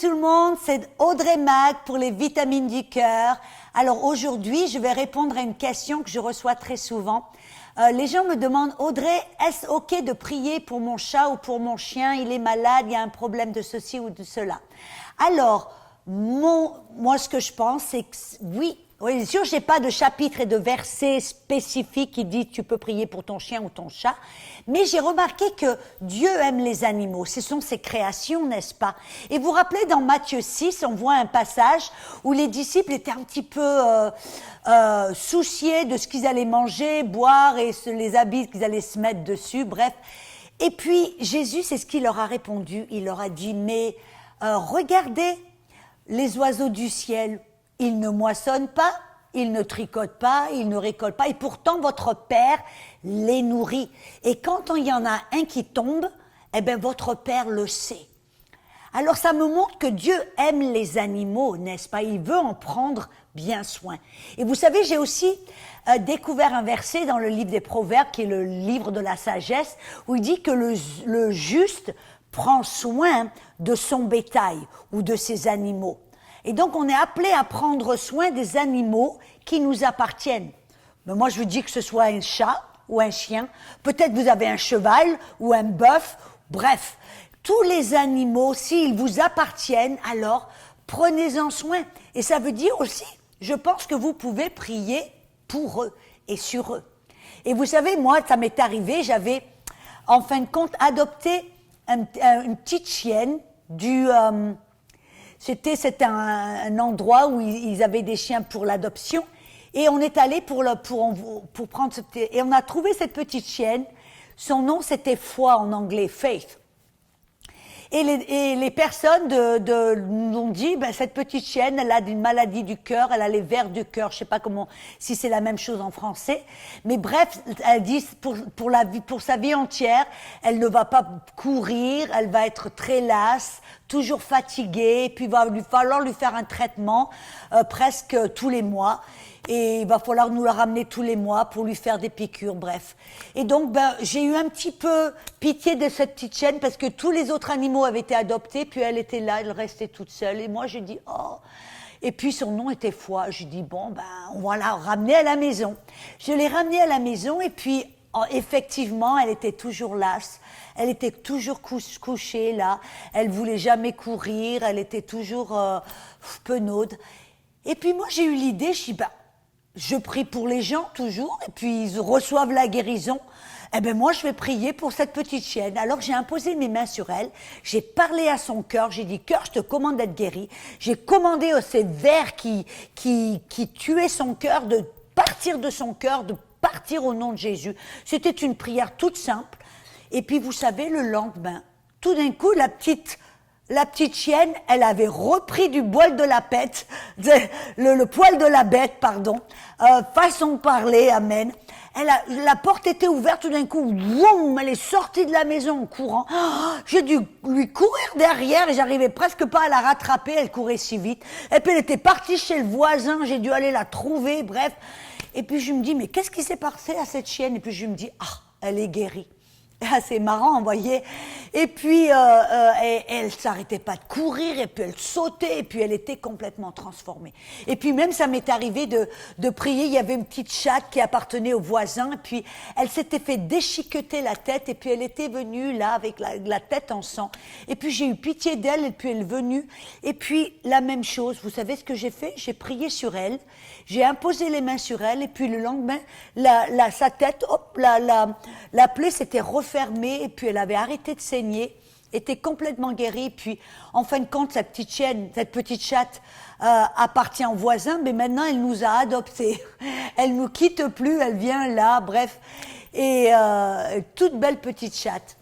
tout le monde, c'est Audrey Mac pour les vitamines du cœur. Alors aujourd'hui, je vais répondre à une question que je reçois très souvent. Les gens me demandent, Audrey, est-ce ok de prier pour mon chat ou pour mon chien? Il est malade, il y a un problème de ceci ou de cela. Alors, moi ce que je pense, c'est que oui, bien sûr, j'ai pas de chapitre et de verset spécifique qui dit tu peux prier pour ton chien ou ton chat, mais j'ai remarqué que Dieu aime les animaux. Ce sont ses créations, n'est-ce pas? Et vous vous rappelez, dans Matthieu 6, on voit un passage où les disciples étaient un petit peu souciés de ce qu'ils allaient manger, boire et les habits qu'ils allaient se mettre dessus, bref. Et puis Jésus, c'est ce qu'il leur a répondu. Il leur a dit, mais regardez les oiseaux du ciel. Ils ne moissonnent pas, ils ne tricotent pas, ils ne récoltent pas, et pourtant votre Père les nourrit. Et quand il y en a un qui tombe, eh bien votre Père le sait. Alors ça me montre que Dieu aime les animaux, n'est-ce pas? Il veut en prendre bien soin. Et vous savez, j'ai aussi découvert un verset dans le livre des Proverbes, qui est le livre de la sagesse, où il dit que le juste prend soin de son bétail ou de ses animaux. Et donc, on est appelé à prendre soin des animaux qui nous appartiennent. Mais moi, je vous dis que ce soit un chat ou un chien. Peut-être vous avez un cheval ou un bœuf. Bref, tous les animaux, s'ils vous appartiennent, alors prenez-en soin. Et ça veut dire aussi, je pense que vous pouvez prier pour eux et sur eux. Et vous savez, moi, ça m'est arrivé, j'avais, en fin de compte, adopté une petite chienne du... C'était un endroit où ils avaient des chiens pour l'adoption et on est allé pour prendre et on a trouvé cette petite chienne. Son nom c'était foi en anglais, Faith. Et les personnes nous ont dit, ben, cette petite chienne, elle a une maladie du cœur, elle a les vers du cœur, je sais pas comment, si c'est la même chose en français, mais bref, elle dit pour sa vie entière, elle ne va pas courir, elle va être très lasse, toujours fatiguée, puis il va falloir lui faire un traitement presque tous les mois. Et il va falloir nous la ramener tous les mois pour lui faire des piqûres, bref. Et donc, ben, j'ai eu un petit peu pitié de cette petite chienne parce que tous les autres animaux avaient été adoptés, puis elle était là, elle restait toute seule. Et moi, j'ai dit, oh. Et puis, son nom était Foi. J'ai dit, bon, ben, on va la ramener à la maison. Je l'ai ramenée à la maison et puis, effectivement, elle était toujours lasse. Elle était toujours couchée là. Elle voulait jamais courir. Elle était toujours penaude. Et puis, moi, j'ai eu l'idée, je dis, ben, je prie pour les gens toujours, et puis ils reçoivent la guérison. Eh bien, moi, je vais prier pour cette petite chienne. Alors, j'ai imposé mes mains sur elle. J'ai parlé à son cœur. J'ai dit, cœur, je te commande d'être guéri. J'ai commandé à ces vers qui tuaient son cœur de partir de son cœur, de partir au nom de Jésus. C'était une prière toute simple. Et puis, vous savez, le lendemain, tout d'un coup, la petite chienne, elle avait repris du poil de la bête, le poil de la bête, pardon, façon de parler, amen. La porte était ouverte, tout d'un coup, woum, elle est sortie de la maison en courant. Oh, j'ai dû lui courir derrière et j'arrivais presque pas à la rattraper, elle courait si vite. Et puis elle était partie chez le voisin, j'ai dû aller la trouver, bref. Et puis je me dis, mais qu'est-ce qui s'est passé à cette chienne? Et puis je me dis, ah, elle est guérie. Ah, c'est marrant, vous voyez. Et puis, elle s'arrêtait pas de courir, et puis elle sautait, et puis elle était complètement transformée. Et puis même, ça m'est arrivé de prier, il y avait une petite chatte qui appartenait au voisin, et puis elle s'était fait déchiqueter la tête, et puis elle était venue là, avec la tête en sang. Et puis j'ai eu pitié d'elle, et puis elle est venue, et puis la même chose, vous savez ce que j'ai fait? J'ai prié sur elle, j'ai imposé les mains sur elle, et puis le lendemain, sa tête, hop, la plaie s'était refermée, et puis elle avait arrêté de saigner, était complètement guérie. Puis en fin de compte, cette petite chienne, cette petite chatte appartient au voisin, mais maintenant elle nous a adoptés. Elle nous quitte plus, elle vient là, bref, et toute belle petite chatte.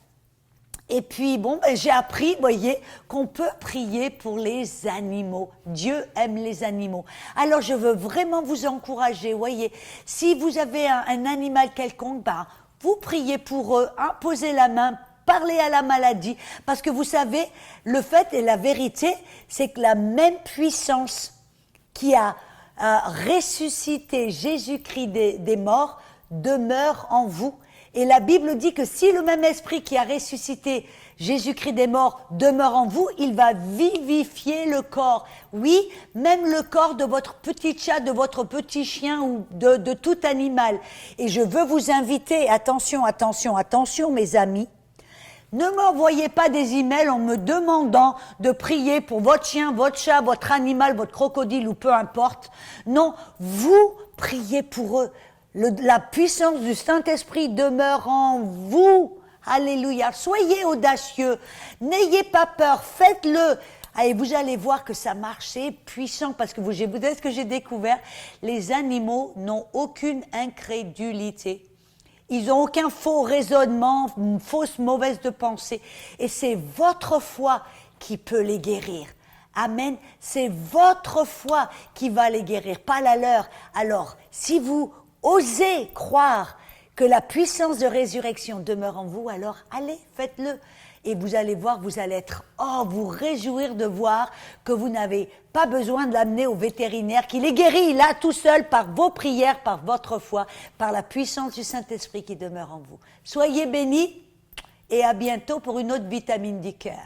Et puis, bon, ben, j'ai appris, vous voyez, qu'on peut prier pour les animaux. Dieu aime les animaux. Alors, je veux vraiment vous encourager, vous voyez, si vous avez un animal quelconque, ben, vous priez pour eux, imposez la main, parlez à la maladie. Parce que vous savez, le fait et la vérité, c'est que la même puissance qui a ressuscité Jésus-Christ des morts demeure en vous. Et la Bible dit que si le même esprit qui a ressuscité Jésus-Christ des morts demeure en vous, il va vivifier le corps. Oui, même le corps de votre petit chat, de votre petit chien ou de tout animal. Et je veux vous inviter, attention, attention, attention mes amis, ne m'envoyez pas des emails en me demandant de prier pour votre chien, votre chat, votre animal, votre crocodile ou peu importe. Non, vous priez pour eux. La puissance du Saint-Esprit demeure en vous. Alléluia. Soyez audacieux. N'ayez pas peur. Faites-le. Et vous allez voir que ça marche. C'est puissant parce que vous savez ce que j'ai découvert? Les animaux n'ont aucune incrédulité. Ils n'ont aucun faux raisonnement, une fausse mauvaise de pensée. Et c'est votre foi qui peut les guérir. Amen. C'est votre foi qui va les guérir, pas la leur. Alors, si vous osez croire que la puissance de résurrection demeure en vous, alors allez, faites-le. Et vous allez voir, vous allez vous réjouir de voir que vous n'avez pas besoin de l'amener au vétérinaire, qu'il est guéri là tout seul par vos prières, par votre foi, par la puissance du Saint-Esprit qui demeure en vous. Soyez bénis et à bientôt pour une autre vitamine du cœur.